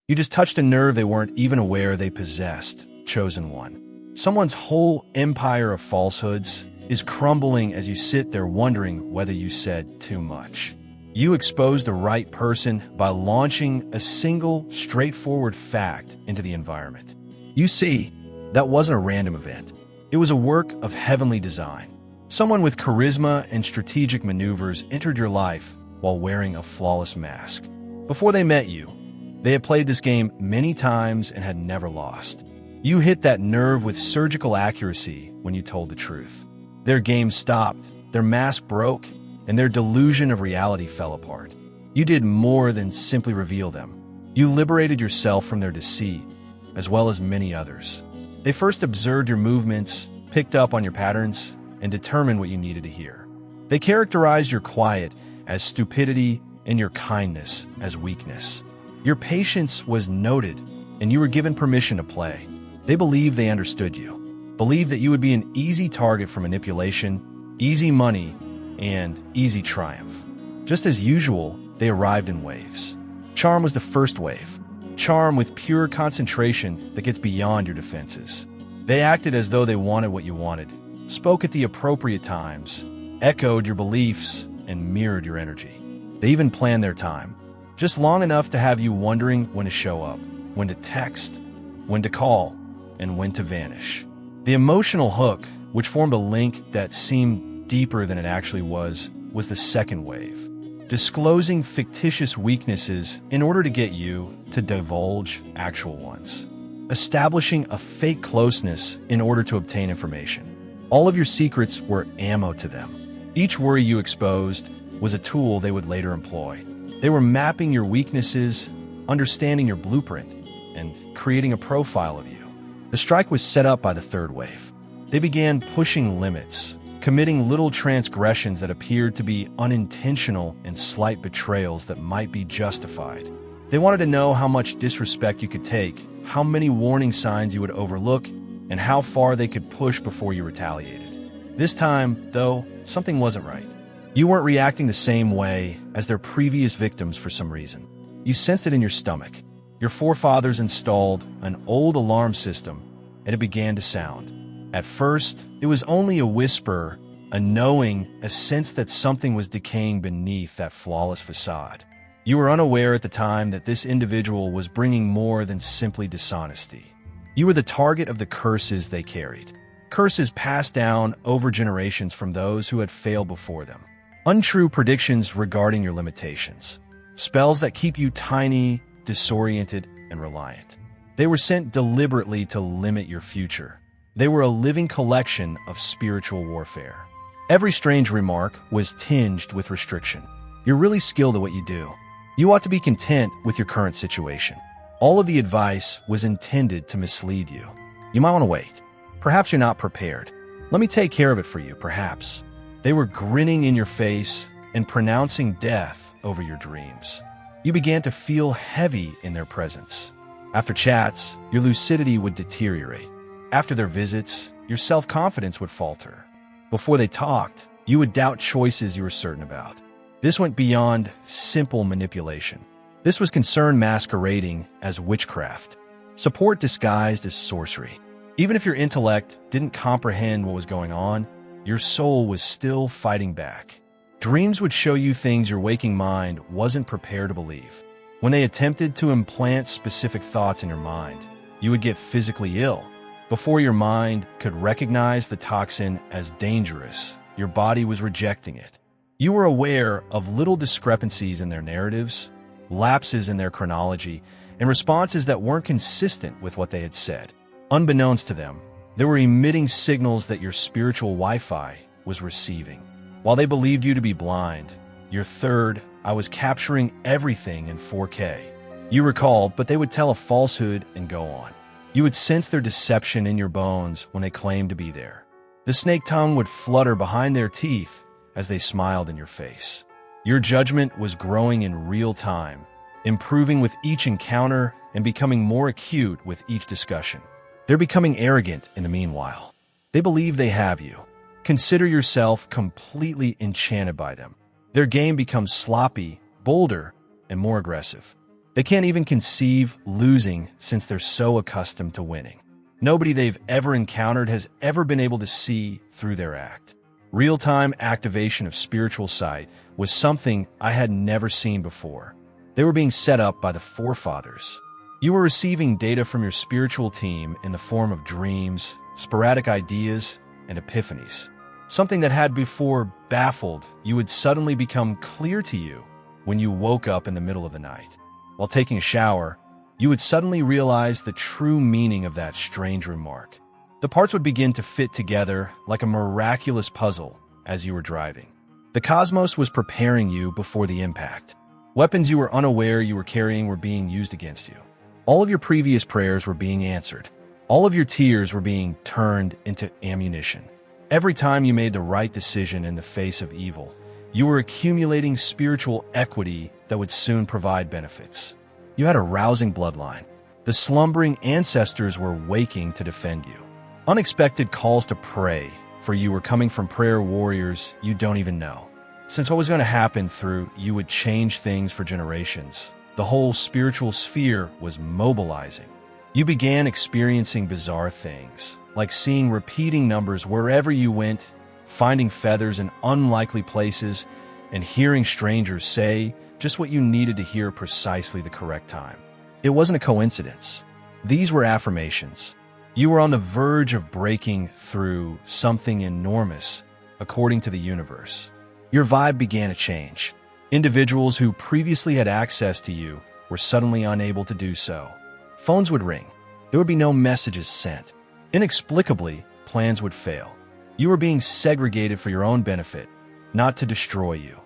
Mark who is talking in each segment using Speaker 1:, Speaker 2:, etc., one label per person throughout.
Speaker 1: You just touched a nerve they weren't even aware they possessed. Chosen one. Someone's whole empire of falsehoods is crumbling as you sit there wondering whether you said too much. You exposed the right person by launching a single, straightforward fact into the environment. You see, that wasn't a random event. It was a work of heavenly design. Someone with charisma and strategic maneuvers entered your life while wearing a flawless mask. Before they met you, they had played this game many times and had never lost. You hit that nerve with surgical accuracy when you told the truth. Their game stopped, their mask broke, and their delusion of reality fell apart. You did more than simply reveal them. You liberated yourself from their deceit, as well as many others. They first observed your movements, picked up on your patterns, and determined what you needed to hear. They characterized your quiet as stupidity and your kindness as weakness. Your patience was noted, and you were given permission to play. They believed they understood you, believed that you would be an easy target for manipulation, easy money, and easy triumph. Just as usual, they arrived in waves. Charm was the first wave. Charm with pure concentration that gets beyond your defenses. They acted as though they wanted what you wanted, spoke at the appropriate times, echoed your beliefs, and mirrored your energy. They even planned their time, just long enough to have you wondering when to show up, when to text, when to call, and when to vanish. The emotional hook, which formed a link that seemed deeper than it actually was the second wave. Disclosing fictitious weaknesses in order to get you to divulge actual ones. Establishing a fake closeness in order to obtain information. All of your secrets were ammo to them. Each worry you exposed was a tool they would later employ. They were mapping your weaknesses, understanding your blueprint, and creating a profile of you. The strike was set up by the third wave. They began pushing limits, committing little transgressions that appeared to be unintentional and slight betrayals that might be justified. They wanted to know how much disrespect you could take, how many warning signs you would overlook, and how far they could push before you retaliated. This time, though, something wasn't right. You weren't reacting the same way as their previous victims for some reason. You sensed it in your stomach. Your forefathers installed an old alarm system, and it began to sound. At first, it was only a whisper, a knowing, a sense that something was decaying beneath that flawless facade. You were unaware at the time that this individual was bringing more than simply dishonesty. You were the target of the curses they carried. Curses passed down over generations from those who had failed before them. Untrue predictions regarding your limitations. Spells that keep you tiny, disoriented, and reliant. They were sent deliberately to limit your future. They were a living collection of spiritual warfare. Every strange remark was tinged with restriction. You're really skilled at what you do. You ought to be content with your current situation. All of the advice was intended to mislead you. You might want to wait. Perhaps you're not prepared. Let me take care of it for you, perhaps. They were grinning in your face and pronouncing death over your dreams. You began to feel heavy in their presence. After chats, your lucidity would deteriorate. After their visits, your self-confidence would falter. Before they talked, you would doubt choices you were certain about. This went beyond simple manipulation. This was concern masquerading as witchcraft, support disguised as sorcery. Even if your intellect didn't comprehend what was going on, your soul was still fighting back. Dreams would show you things your waking mind wasn't prepared to believe. When they attempted to implant specific thoughts in your mind, you would get physically ill. Before your mind could recognize the toxin as dangerous, your body was rejecting it. You were aware of little discrepancies in their narratives, lapses in their chronology, and responses that weren't consistent with what they had said. Unbeknownst to them, they were emitting signals that your spiritual Wi-Fi was receiving. While they believed you to be blind, your third eye was capturing everything in 4K. You recalled, but they would tell a falsehood and go on. You would sense their deception in your bones when they claimed to be there. The snake tongue would flutter behind their teeth as they smiled in your face. Your judgment was growing in real time, improving with each encounter and becoming more acute with each discussion. They're becoming arrogant in the meanwhile. They believe they have you. Consider yourself completely enchanted by them. Their game becomes sloppy, bolder, and more aggressive. They can't even conceive losing since they're so accustomed to winning. Nobody they've ever encountered has ever been able to see through their act. Real-time activation of spiritual sight was something I had never seen before. They were being set up by the forefathers. You were receiving data from your spiritual team in the form of dreams, sporadic ideas, and epiphanies. Something that had before baffled you would suddenly become clear to you when you woke up in the middle of the night. While taking a shower, you would suddenly realize the true meaning of that strange remark. The parts would begin to fit together like a miraculous puzzle as you were driving. The cosmos was preparing you before the impact. Weapons you were unaware you were carrying were being used against you. All of your previous prayers were being answered. All of your tears were being turned into ammunition. Every time you made the right decision in the face of evil, you were accumulating spiritual equity that would soon provide benefits. You had a rousing bloodline. The slumbering ancestors were waking to defend you. Unexpected calls to pray for you were coming from prayer warriors you don't even know. Since what was going to happen through you would change things for generations, the whole spiritual sphere was mobilizing. You began experiencing bizarre things, like seeing repeating numbers wherever you went, finding feathers in unlikely places, and hearing strangers say just what you needed to hear at precisely the correct time. It wasn't a coincidence. These were affirmations. You were on the verge of breaking through something enormous, according to the universe. Your vibe began to change. Individuals who previously had access to you were suddenly unable to do so. Phones would ring. There would be no messages sent. Inexplicably, plans would fail. You were being segregated for your own benefit, not to destroy you.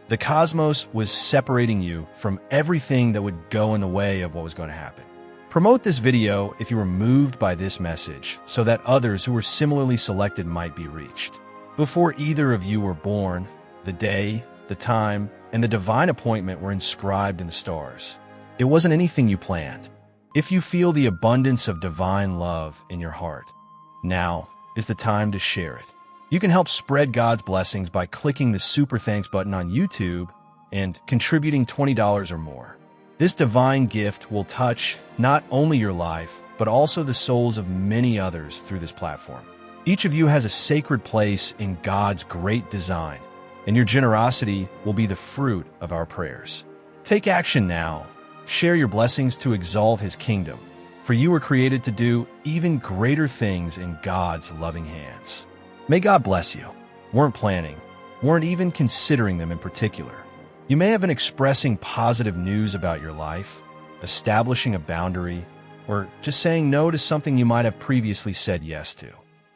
Speaker 1: The cosmos was separating you from everything that would go in the way of what was going to happen. Promote this video if you were moved by this message so that others who were similarly selected might be reached. Before either of you were born, the day, the time, and the divine appointment were inscribed in the stars. It wasn't anything you planned. If you feel the abundance of divine love in your heart, now is the time to share it. You can help spread God's blessings by clicking the Super Thanks button on YouTube and contributing $20 or more. This divine gift will touch not only your life, but also the souls of many others through this platform. Each of you has a sacred place in God's great design, and your generosity will be the fruit of our prayers. Take action now. Share your blessings to exalt His kingdom, for you were created to do even greater things in God's loving hands. May God bless you. Weren't planning, weren't even considering them in particular. You may have been expressing positive news about your life, establishing a boundary, or just saying no to something you might have previously said yes to.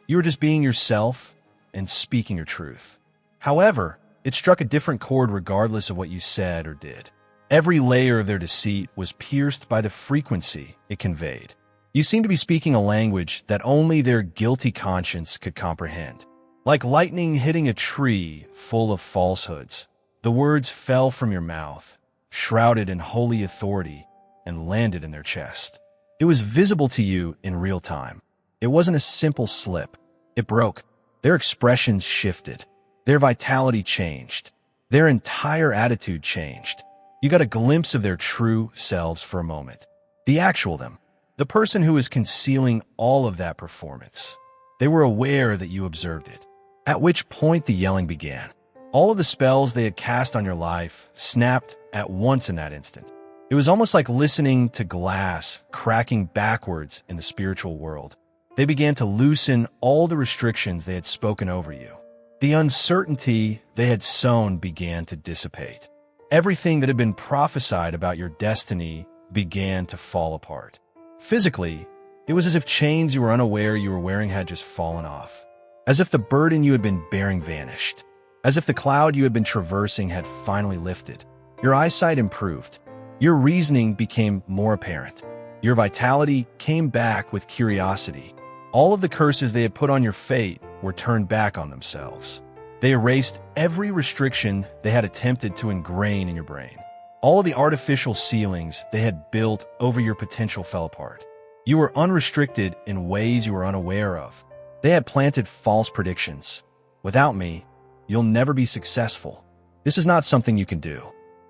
Speaker 1: You were just being yourself and speaking your truth. However, it struck a different chord regardless of what you said or did. Every layer of their deceit was pierced by the frequency it conveyed. You seemed to be speaking a language that only their guilty conscience could comprehend. Like lightning hitting a tree full of falsehoods, the words fell from your mouth, shrouded in holy authority, and landed in their chest. It was visible to you in real time. It wasn't a simple slip. It broke. Their expressions shifted. Their vitality changed. Their entire attitude changed. You got a glimpse of their true selves for a moment. The actual them. The person who was concealing all of that performance. They were aware that you observed it. At which point the yelling began. All of the spells they had cast on your life snapped at once in that instant. It was almost like listening to glass cracking backwards in the spiritual world. They began to loosen all the restrictions they had spoken over you. The uncertainty they had sown began to dissipate. Everything that had been prophesied about your destiny began to fall apart. Physically, it was as if chains you were unaware you were wearing had just fallen off. As if the burden you had been bearing vanished. As if the cloud you had been traversing had finally lifted. Your eyesight improved. Your reasoning became more apparent. Your vitality came back with curiosity. All of the curses they had put on your fate were turned back on themselves. They erased every restriction they had attempted to ingrain in your brain. All of the artificial ceilings they had built over your potential fell apart. You were unrestricted in ways you were unaware of. They had planted false predictions. Without me, you'll never be successful. This is not something you can do.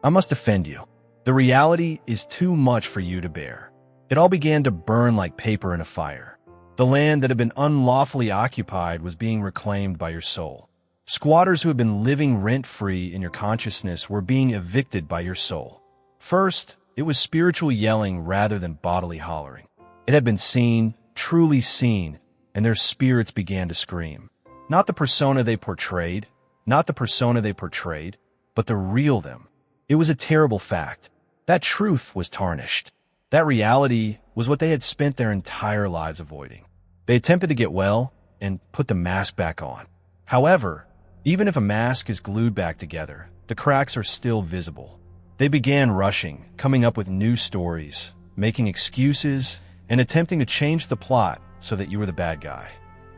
Speaker 1: I must defend you. The reality is too much for you to bear. It all began to burn like paper in a fire. The land that had been unlawfully occupied was being reclaimed by your soul. Squatters who had been living rent-free in your consciousness were being evicted by your soul. First, it was spiritual yelling rather than bodily hollering. It had been seen, truly seen, and their spirits began to scream. Not the persona they portrayed, but the real them. It was a terrible fact. That truth was tarnished. That reality was what they had spent their entire lives avoiding. They attempted to get well and put the mask back on. However, even if a mask is glued back together, the cracks are still visible. They began rushing, coming up with new stories, making excuses, and attempting to change the plot so that you were the bad guy.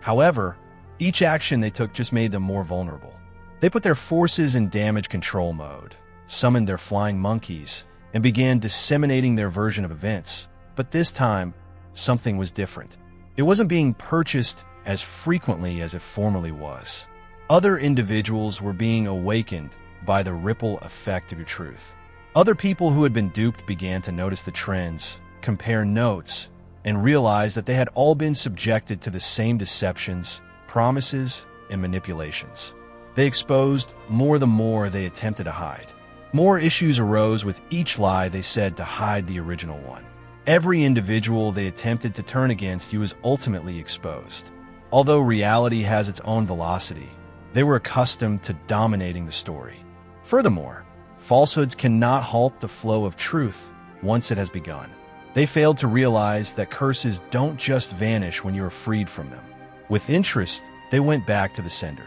Speaker 1: However, each action they took just made them more vulnerable. They put their forces in damage control mode, summoned their flying monkeys, and began disseminating their version of events. But this time, something was different. It wasn't being purchased as frequently as it formerly was. Other individuals were being awakened by the ripple effect of your truth. Other people who had been duped began to notice the trends, compare notes, and realize that they had all been subjected to the same deceptions, promises, and manipulations. They exposed more the more they attempted to hide. More issues arose with each lie they said to hide the original one. Every individual they attempted to turn against you was ultimately exposed. Although reality has its own velocity, they were accustomed to dominating the story. Furthermore, falsehoods cannot halt the flow of truth once it has begun. They failed to realize that curses don't just vanish when you are freed from them. With interest, they went back to the sender.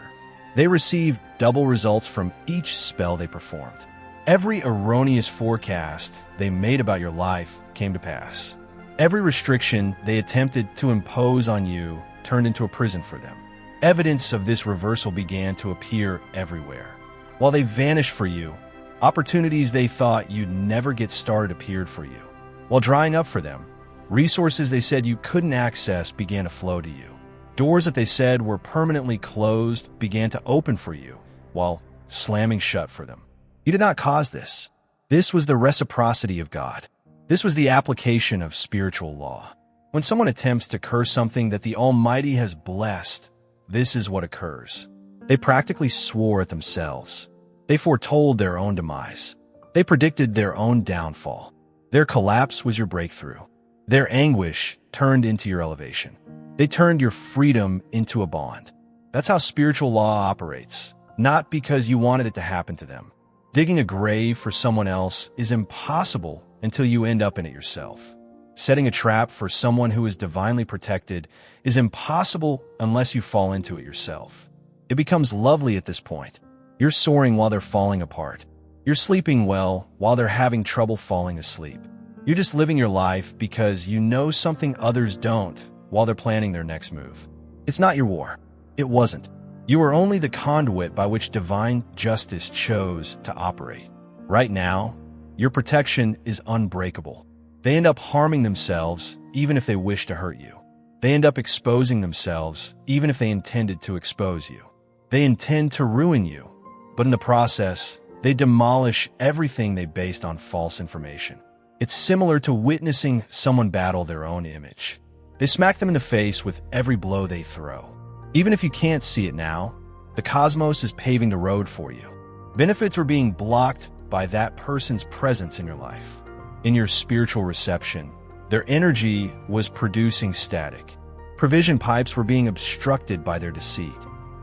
Speaker 1: They received double results from each spell they performed. Every erroneous forecast they made about your life came to pass. Every restriction they attempted to impose on you turned into a prison for them. Evidence of this reversal began to appear everywhere. While they vanished for you, opportunities they thought you'd never get started appeared for you. While drying up for them, resources they said you couldn't access began to flow to you. Doors that they said were permanently closed began to open for you, while slamming shut for them. You did not cause this. This was the reciprocity of God. This was the application of spiritual law. When someone attempts to curse something that the Almighty has blessed, this is what occurs. They practically swore at themselves. They foretold their own demise. They predicted their own downfall. Their collapse was your breakthrough. Their anguish turned into your elevation. They turned your freedom into a bond. That's how spiritual law operates, not because you wanted it to happen to them. Digging a grave for someone else is impossible until you end up in it yourself. Setting a trap for someone who is divinely protected is impossible unless you fall into it yourself. It becomes lovely at this point. You're soaring while they're falling apart. You're sleeping well while they're having trouble falling asleep. You're just living your life because you know something others don't while they're planning their next move. It's not your war. It wasn't. You are only the conduit by which divine justice chose to operate. Right now, your protection is unbreakable. They end up harming themselves even if they wish to hurt you. They end up exposing themselves even if they intended to expose you. They intend to ruin you, but in the process, they demolish everything they based on false information. It's similar to witnessing someone battle their own image. They smack them in the face with every blow they throw. Even if you can't see it now, the cosmos is paving the road for you. Benefits were being blocked by that person's presence in your life. In your spiritual reception, their energy was producing static. Provision pipes were being obstructed by their deceit.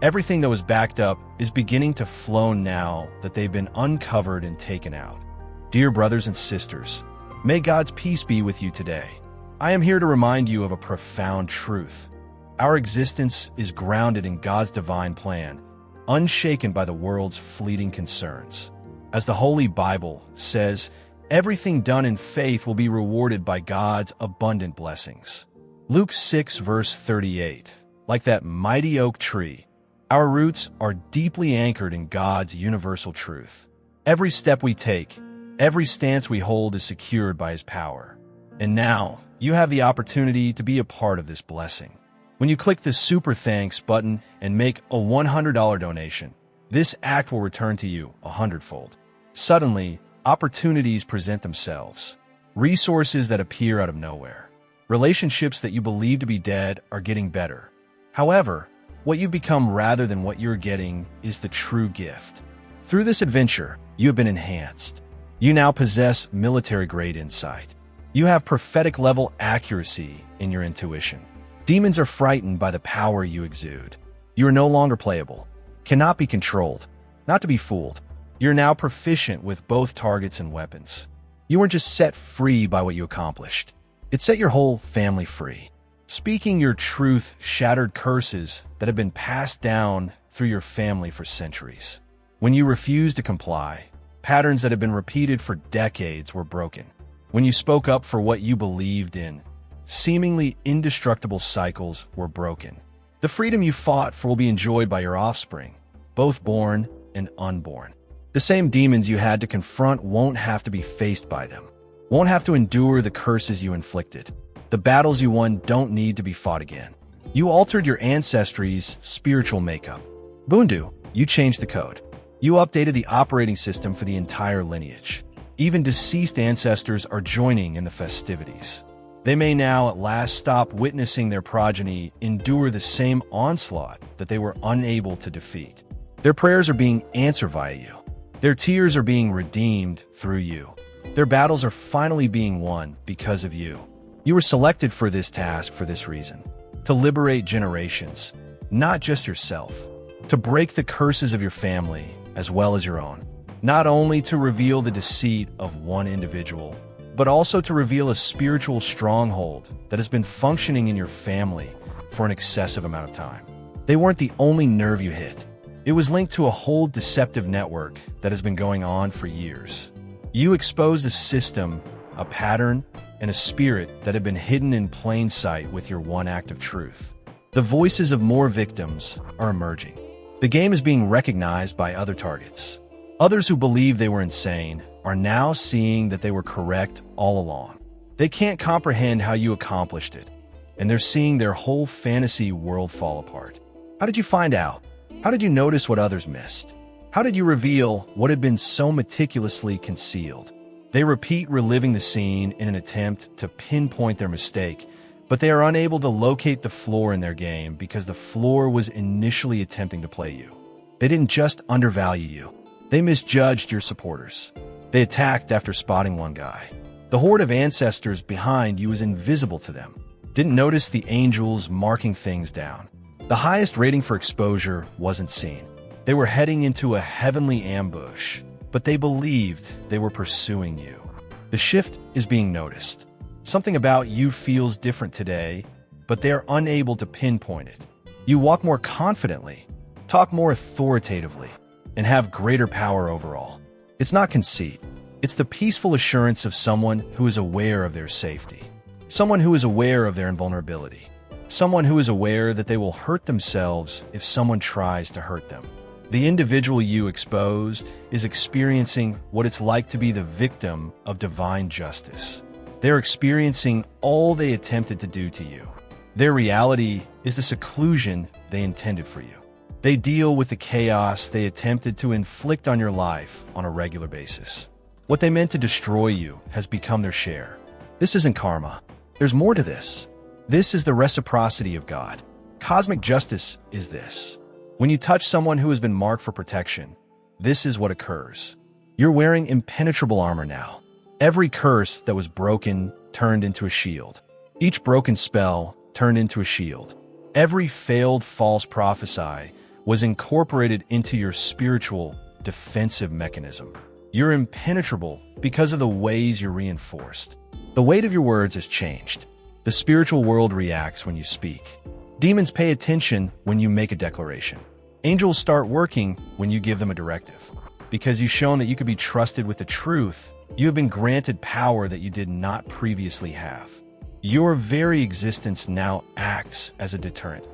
Speaker 1: Everything that was backed up is beginning to flow now that they've been uncovered and taken out. Dear brothers and sisters, may God's peace be with you today. I am here to remind you of a profound truth. Our existence is grounded in God's divine plan, unshaken by the world's fleeting concerns. As the Holy Bible says, everything done in faith will be rewarded by God's abundant blessings. Luke 6 verse 38, like that mighty oak tree, our roots are deeply anchored in God's universal truth. Every step we take, every stance we hold is secured by His power. And now, you have the opportunity to be a part of this blessing. When you click the Super Thanks button and make a $100 donation, this act will return to you 100-fold. Suddenly, opportunities present themselves. Resources that appear out of nowhere. Relationships that you believe to be dead are getting better. However, what you've become rather than what you're getting is the true gift. Through this adventure, you have been enhanced. You now possess military-grade insight. You have prophetic-level accuracy in your intuition. Demons are frightened by the power you exude. You are no longer playable, cannot be controlled, not to be fooled. You're now proficient with both targets and weapons. You weren't just set free by what you accomplished. It set your whole family free. Speaking your truth shattered curses that have been passed down through your family for centuries. When you refused to comply, patterns that have been repeated for decades were broken. When you spoke up for what you believed in, seemingly indestructible cycles were broken. The freedom you fought for will be enjoyed by your offspring, both born and unborn. The same demons you had to confront won't have to be faced by them, won't have to endure the curses you inflicted. The battles you won don't need to be fought again. You altered your ancestry's spiritual makeup. Bundu, you changed the code. You updated the operating system for the entire lineage. Even deceased ancestors are joining in the festivities. They may now at last stop witnessing their progeny endure the same onslaught that they were unable to defeat. Their prayers are being answered via you. Their tears are being redeemed through you. Their battles are finally being won because of you. You were selected for this task for this reason: to liberate generations, not just yourself, to break the curses of your family as well as your own, not only to reveal the deceit of one individual, but also to reveal a spiritual stronghold that has been functioning in your family for an excessive amount of time. They weren't the only nerve you hit. It was linked to a whole deceptive network that has been going on for years. You exposed a system, a pattern, and a spirit that had been hidden in plain sight with your one act of truth. The voices of more victims are emerging. The game is being recognized by other targets. Others who believed they were insane are now seeing that they were correct all along. They can't comprehend how you accomplished it, and they're seeing their whole fantasy world fall apart. How did you find out? How did you notice what others missed? How did you reveal what had been so meticulously concealed? They repeat reliving the scene in an attempt to pinpoint their mistake, but they are unable to locate the flaw in their game because the flaw was initially attempting to play you. They didn't just undervalue you. They misjudged your supporters. They attacked after spotting one guy. The horde of ancestors behind you was invisible to them. Didn't notice the angels marking things down. The highest rating for exposure wasn't seen. They were heading into a heavenly ambush, but they believed they were pursuing you. The shift is being noticed. Something about you feels different today, but they are unable to pinpoint it. You walk more confidently, talk more authoritatively, and have greater power overall. It's not conceit. It's the peaceful assurance of someone who is aware of their safety. Someone who is aware of their invulnerability. Someone who is aware that they will hurt themselves if someone tries to hurt them. The individual you exposed is experiencing what it's like to be the victim of divine justice. They're experiencing all they attempted to do to you. Their reality is the seclusion they intended for you. They deal with the chaos they attempted to inflict on your life on a regular basis. What they meant to destroy you has become their share. This isn't karma. There's more to this. This is the reciprocity of God. Cosmic justice is this. When you touch someone who has been marked for protection, this is what occurs. You're wearing impenetrable armor now. Every curse that was broken turned into a shield. Each broken spell turned into a shield. Every failed false prophecy was incorporated into your spiritual defensive mechanism. You're impenetrable because of the ways you're reinforced. The weight of your words has changed. The spiritual world reacts when you speak. Demons pay attention when you make a declaration. Angels start working when you give them a directive. Because you've shown that you could be trusted with the truth, you have been granted power that you did not previously have. Your very existence now acts as a deterrent,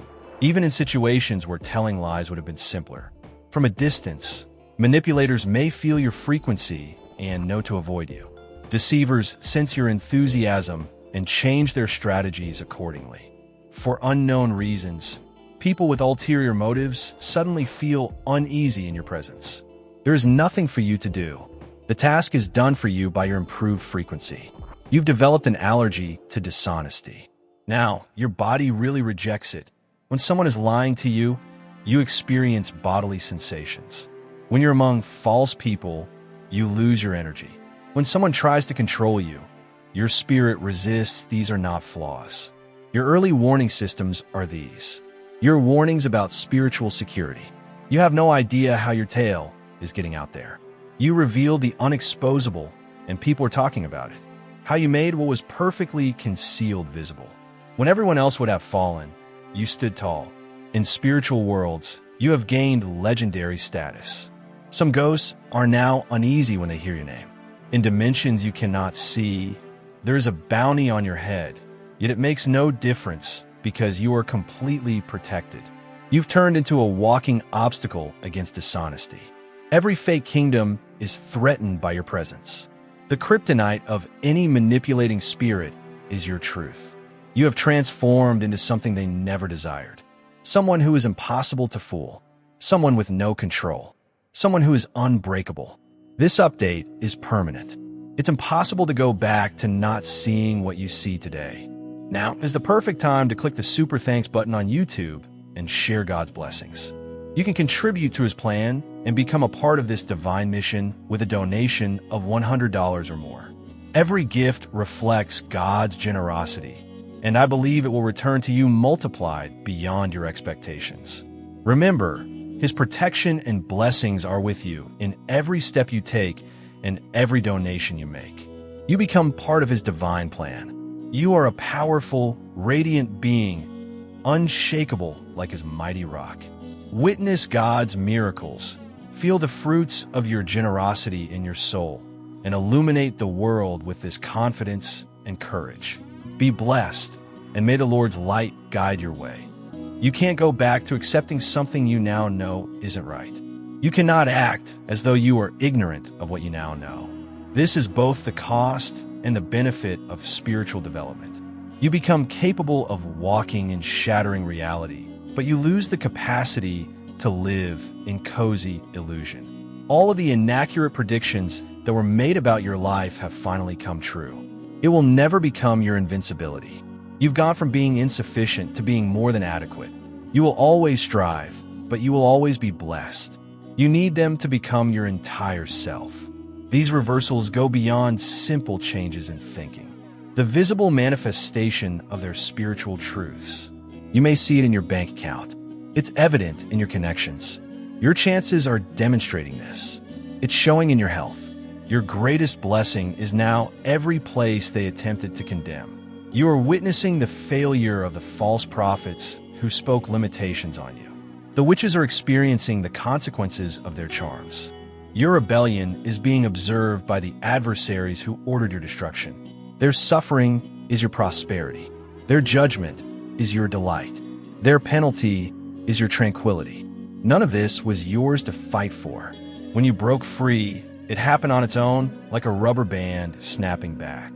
Speaker 1: even in situations where telling lies would have been simpler. From a distance, manipulators may feel your frequency and know to avoid you. Deceivers sense your enthusiasm and change their strategies accordingly. For unknown reasons, people with ulterior motives suddenly feel uneasy in your presence. There is nothing for you to do. The task is done for you by your improved frequency. You've developed an allergy to dishonesty. Now, your body really rejects it. When someone is lying to you, you experience bodily sensations. When you're among false people, you lose your energy. When someone tries to control you, your spirit resists. These are not flaws. Your early warning systems are these. Your warnings about spiritual security. You have no idea how your tale is getting out there. You revealed the unexposable, and people are talking about it. How you made what was perfectly concealed visible. When everyone else would have fallen, you stood tall. In spiritual worlds, you have gained legendary status. Some ghosts are now uneasy when they hear your name. In dimensions you cannot see, there is a bounty on your head, yet it makes no difference because you are completely protected. You've turned into a walking obstacle against dishonesty. Every fake kingdom is threatened by your presence. The kryptonite of any manipulating spirit is your truth. You have transformed into something they never desired. Someone who is impossible to fool. Someone with no control. Someone who is unbreakable. This update is permanent. It's impossible to go back to not seeing what you see today. Now is the perfect time to click the super thanks button on YouTube and share God's blessings. You can contribute to his plan and become a part of this divine mission with a donation of $100 or more. Every gift reflects God's generosity, and I believe it will return to you multiplied beyond your expectations. Remember, his protection and blessings are with you in every step you take and every donation you make. You become part of his divine plan. You are a powerful, radiant being, unshakable like his mighty rock. Witness God's miracles. Feel the fruits of your generosity in your soul and illuminate the world with this confidence and courage. Be blessed, and may the Lord's light guide your way. You can't go back to accepting something you now know isn't right. You cannot act as though you are ignorant of what you now know. This is both the cost and the benefit of spiritual development. You become capable of walking in shattering reality, but you lose the capacity to live in cozy illusion. All of the inaccurate predictions that were made about your life have finally come true. It will never become your invincibility. You've gone from being insufficient to being more than adequate. You will always strive, but you will always be blessed. You need them to become your entire self. These reversals go beyond simple changes in thinking. The visible manifestation of their spiritual truths. You may see it in your bank account. It's evident in your connections. Your chances are demonstrating this. It's showing in your health. Your greatest blessing is now every place they attempted to condemn. You are witnessing the failure of the false prophets who spoke limitations on you. The witches are experiencing the consequences of their charms. Your rebellion is being observed by the adversaries who ordered your destruction. Their suffering is your prosperity. Their judgment is your delight. Their penalty is your tranquility. None of this was yours to fight for. When you broke free, it happened on its own, like a rubber band snapping back.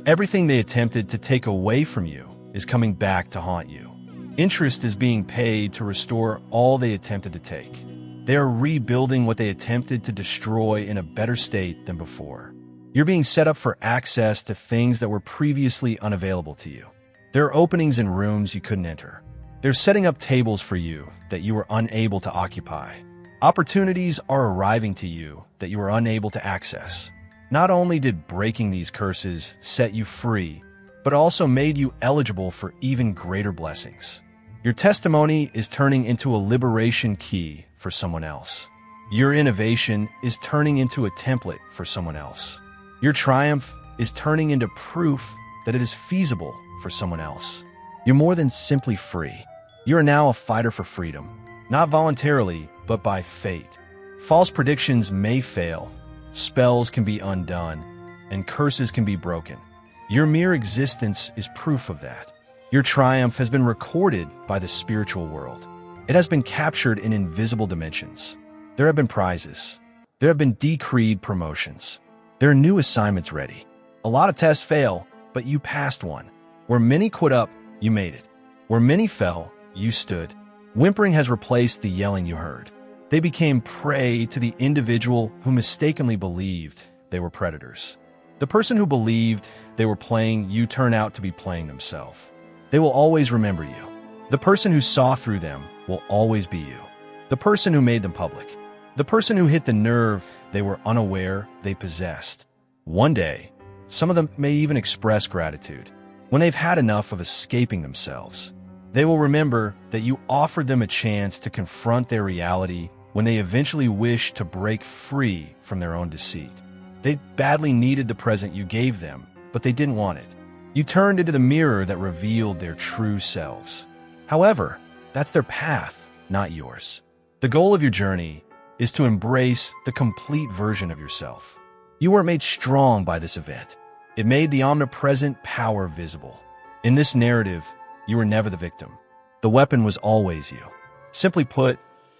Speaker 1: Everything they attempted to take away from you is coming back to haunt you. Interest is being paid to restore all they attempted to take. They are rebuilding what they attempted to destroy in a better state than before. You're being set up for access to things that were previously unavailable to you. There are openings in rooms you couldn't enter. They're setting up tables for you that you were unable to occupy. Opportunities are arriving to you that you were unable to access. Not only did breaking these curses set you free, but also made you eligible for even greater blessings. Your testimony is turning into a liberation key for someone else. Your innovation is turning into a template for someone else. Your triumph is turning into proof that it is feasible for someone else. You're more than simply free. You are now a fighter for freedom, not voluntarily, but by fate. False predictions may fail, spells can be undone, and curses can be broken. Your mere existence is proof of that. Your triumph has been recorded by the spiritual world. It has been captured in invisible dimensions. There have been prizes. There have been decreed promotions. There are new assignments ready. A lot of tests fail, but you passed one. Where many quit up, you made it. Where many fell, you stood. Whimpering has replaced the yelling you heard. They became prey to the individual who mistakenly believed they were predators. The person who believed they were playing you turn out to be playing themselves. They will always remember you. The person who saw through them will always be you. The person who made them public. The person who hit the nerve they were unaware they possessed. One day, some of them may even express gratitude when they've had enough of escaping themselves. They will remember that you offered them a chance to confront their reality when they eventually wished to break free from their own deceit. They badly needed the present you gave them, but they didn't want it. You turned into the mirror that revealed their true selves. However, that's their path, not yours. The goal of your journey is to embrace the complete version of yourself. You weren't made strong by this event. It made the omnipresent power visible. In this narrative, you were never the victim. The weapon was always you. Simply put,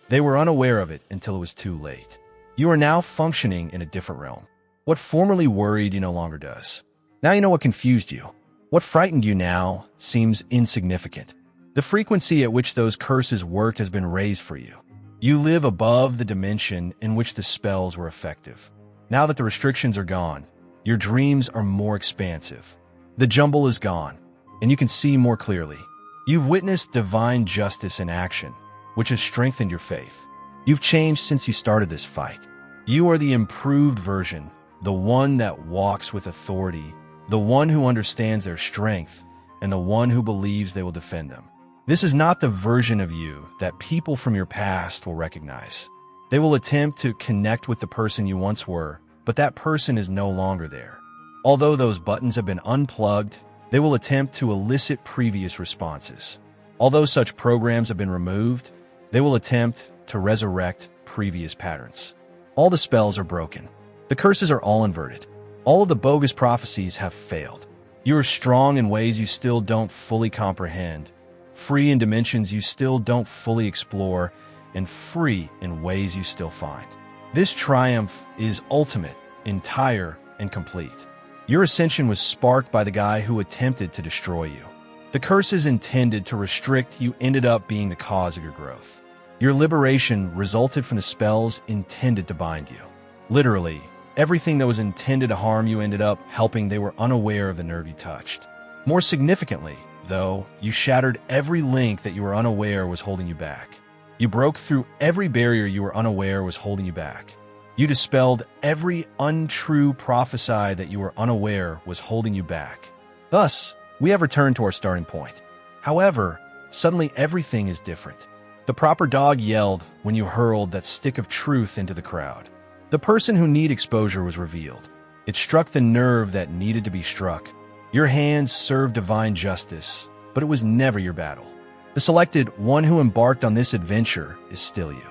Speaker 1: they were unaware of it until it was too late. You are now functioning in a different realm. What formerly worried you no longer does. Now you know what confused you. What frightened you now seems insignificant. The frequency at which those curses worked has been raised for you. You live above the dimension in which the spells were effective. Now that the restrictions are gone, your dreams are more expansive. The jumble is gone, and you can see more clearly. You've witnessed divine justice in action, which has strengthened your faith. You've changed since you started this fight. You are the improved version, the one that walks with authority, the one who understands their strength, and the one who believes they will defend them. This is not the version of you that people from your past will recognize. They will attempt to connect with the person you once were, but that person is no longer there. Although those buttons have been unplugged, they will attempt to elicit previous responses. Although such programs have been removed, they will attempt to resurrect previous patterns. All the spells are broken. The curses are all inverted. All of the bogus prophecies have failed. You are strong in ways you still don't fully comprehend, free in dimensions you still don't fully explore, and free in ways you still find. This triumph is ultimate, entire, and complete. Your ascension was sparked by the guy who attempted to destroy you. The curses intended to restrict you ended up being the cause of your growth. Your liberation resulted from the spells intended to bind you. Literally, everything that was intended to harm you ended up helping. They were unaware of the nerve you touched. More significantly, though, you shattered every link that you were unaware was holding you back. You broke through every barrier you were unaware was holding you back. You dispelled every untrue prophecy that you were unaware was holding you back. Thus, we have returned to our starting point. However, suddenly everything is different. The proper dog yelled when you hurled that stick of truth into the crowd. The person who needed exposure was revealed. It struck the nerve that needed to be struck. Your hands served divine justice, but it was never your battle. The selected one who embarked on this adventure is still you.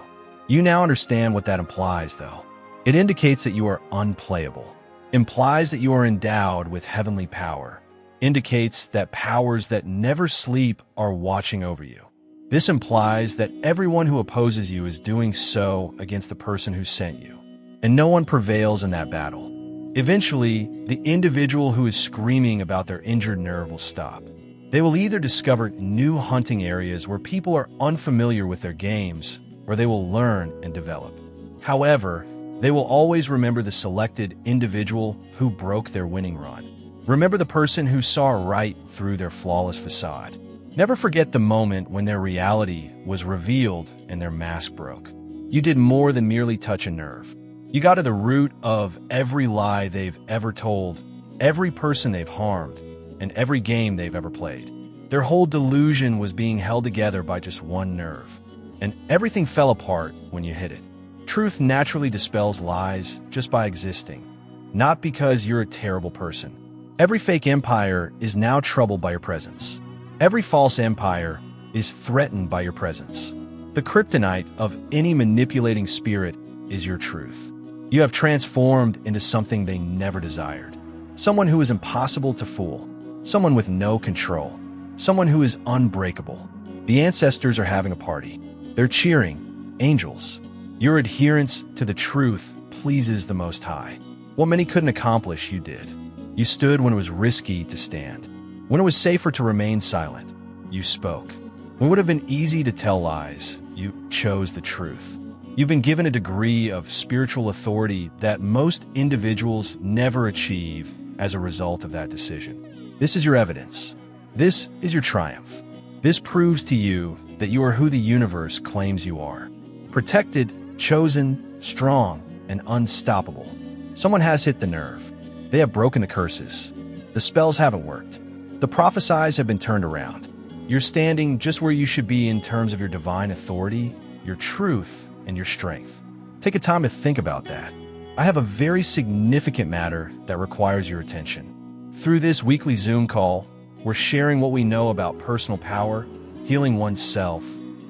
Speaker 1: You now understand what that implies, though. It indicates that you are unplayable, implies that you are endowed with heavenly power, indicates that powers that never sleep are watching over you. This implies that everyone who opposes you is doing so against the person who sent you, and no one prevails in that battle. Eventually, the individual who is screaming about their injured nerve will stop. They will either discover new hunting areas where people are unfamiliar with their games, or they will learn and develop. However, they will always remember the selected individual who broke their winning run. Remember the person who saw right through their flawless facade. Never forget the moment when their reality was revealed and their mask broke. You did more than merely touch a nerve. You got to the root of every lie they've ever told, every person they've harmed, and every game they've ever played. Their whole delusion was being held together by just one nerve. And everything fell apart when you hit it. Truth naturally dispels lies just by existing, not because you're a terrible person. Every fake empire is now troubled by your presence. Every false empire is threatened by your presence. The kryptonite of any manipulating spirit is your truth. You have transformed into something they never desired. Someone who is impossible to fool. Someone with no control. Someone who is unbreakable. The ancestors are having a party. They're cheering. Angels. Your adherence to the truth pleases the Most High. What many couldn't accomplish, you did. You stood when it was risky to stand. When it was safer to remain silent, you spoke. When it would have been easy to tell lies, you chose the truth. You've been given a degree of spiritual authority that most individuals never achieve as a result of that decision. This is your evidence. This is your triumph. This proves to you that you are who the universe claims you are. Protected, chosen, strong, and unstoppable. Someone has hit the nerve. They have broken the curses. The spells haven't worked. The prophesies have been turned around. You're standing just where you should be in terms of your divine authority, your truth, and your strength. Take a time to think about that. I have a very significant matter that requires your attention. Through this weekly Zoom call, we're sharing what we know about personal power, healing oneself,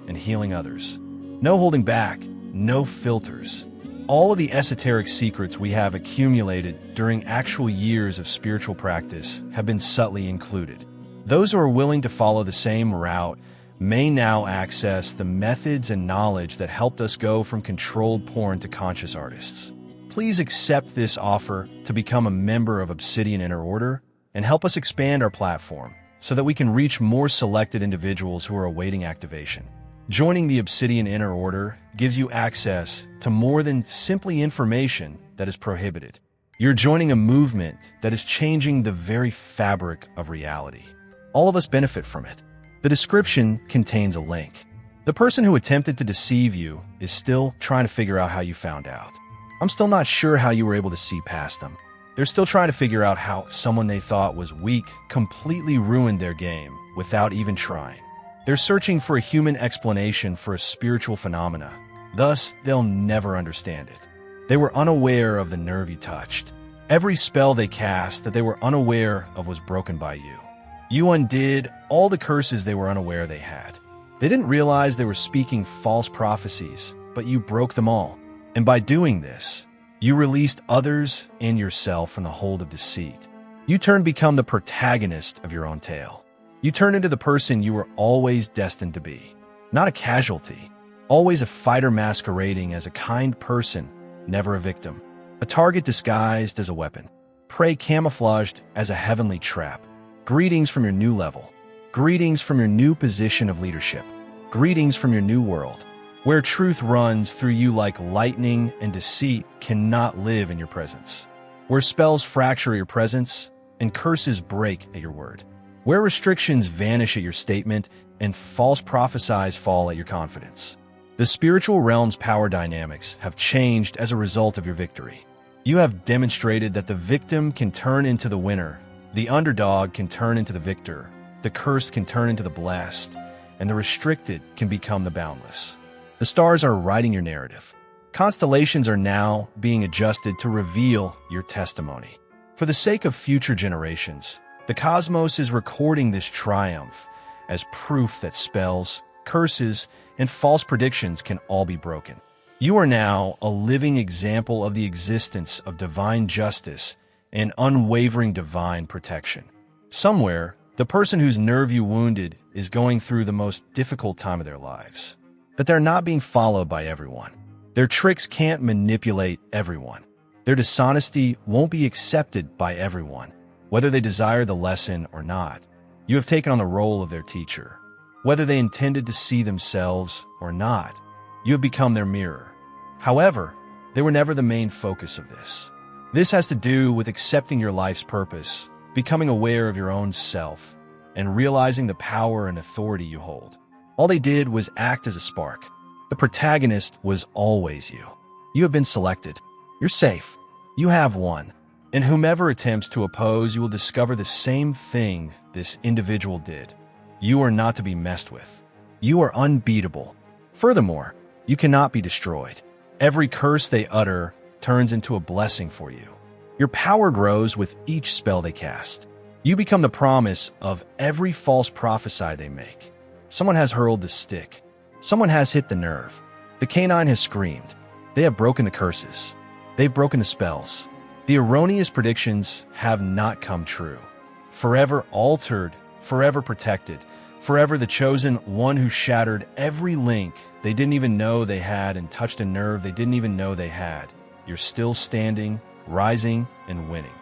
Speaker 1: and healing others. No holding back, no filters. All of the esoteric secrets we have accumulated during actual years of spiritual practice have been subtly included. Those who are willing to follow the same route may now access the methods and knowledge that helped us go from controlled porn to conscious artists. Please accept this offer to become a member of Obsidian Inner Order and help us expand our platform so that we can reach more selected individuals who are awaiting activation. Joining the Obsidian Inner Order gives you access to more than simply information that is prohibited. You're joining a movement that is changing the very fabric of reality. All of us benefit from it. The description contains a link. The person who attempted to deceive you is still trying to figure out how you found out. I'm still not sure how you were able to see past them. They're still trying to figure out how someone they thought was weak completely ruined their game without even trying. They're searching for a human explanation for a spiritual phenomena. Thus, they'll never understand it. They were unaware of the nerve you touched. Every spell they cast that they were unaware of was broken by you. You undid all the curses they were unaware they had. They didn't realize they were speaking false prophecies, but you broke them all. And by doing this, you released others and yourself from the hold of deceit. You turned to become the protagonist of your own tale. You turned into the person you were always destined to be. Not a casualty, always a fighter masquerading as a kind person, never a victim. A target disguised as a weapon. Prey camouflaged as a heavenly trap. Greetings from your new level. Greetings from your new position of leadership. Greetings from your new world, where truth runs through you like lightning and deceit cannot live in your presence. Where spells fracture your presence and curses break at your word. Where restrictions vanish at your statement and false prophesies fall at your confidence. The spiritual realm's power dynamics have changed as a result of your victory. You have demonstrated that the victim can turn into the winner, the underdog can turn into the victor, the cursed can turn into the blessed, and the restricted can become the boundless. The stars are writing your narrative. Constellations are now being adjusted to reveal your testimony. For the sake of future generations, the cosmos is recording this triumph as proof that spells, curses, and false predictions can all be broken. You are now a living example of the existence of divine justice and unwavering divine protection. Somewhere, the person whose nerve you wounded is going through the most difficult time of their lives. But they're not being followed by everyone. Their tricks can't manipulate everyone. Their dishonesty won't be accepted by everyone, whether they desire the lesson or not. You have taken on the role of their teacher. Whether they intended to see themselves or not, you have become their mirror. However, they were never the main focus of this. This has to do with accepting your life's purpose, becoming aware of your own self, and realizing the power and authority you hold. All they did was act as a spark. The protagonist was always you. You have been selected. You're safe. You have won. And whomever attempts to oppose, you will discover the same thing this individual did. You are not to be messed with. You are unbeatable. Furthermore, you cannot be destroyed. Every curse they utter turns into a blessing for you. Your power grows with each spell they cast. You become the promise of every false prophecy they make. Someone has hurled the stick. Someone has hit the nerve. The canine has screamed. They have broken the curses. They've broken the spells. The erroneous predictions have not come true. Forever altered, forever protected, forever the chosen one who shattered every link they didn't even know they had and touched a nerve they didn't even know they had. You're still standing, rising, and winning.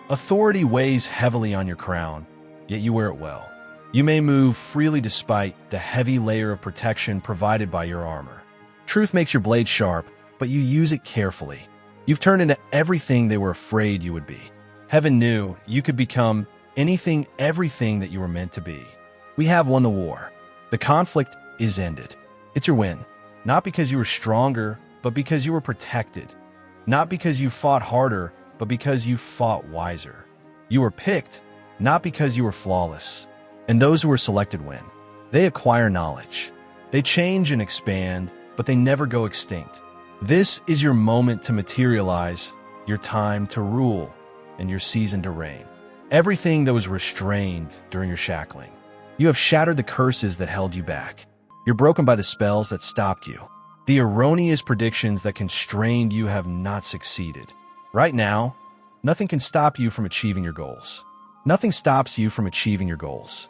Speaker 1: Authority weighs heavily on your crown, yet you wear it well. You may move freely despite the heavy layer of protection provided by your armor. Truth makes your blade sharp, but you use it carefully. You've turned into everything they were afraid you would be. Heaven knew you could become anything, everything that you were meant to be. We have won the war. The conflict is ended. It's your win. Not because you were stronger, but because you were protected. Not because you fought harder, but because you fought wiser. You were picked, not because you were flawless. And those who were selected win. They acquire knowledge. They change and expand, but they never go extinct. This is your moment to materialize, your time to rule, and your season to reign. Everything that was restrained during your shackling. You have shattered the curses that held you back. You're broken by the spells that stopped you. The erroneous predictions that constrained you have not succeeded. Right now, nothing can stop you from achieving your goals. Nothing stops you from achieving your goals.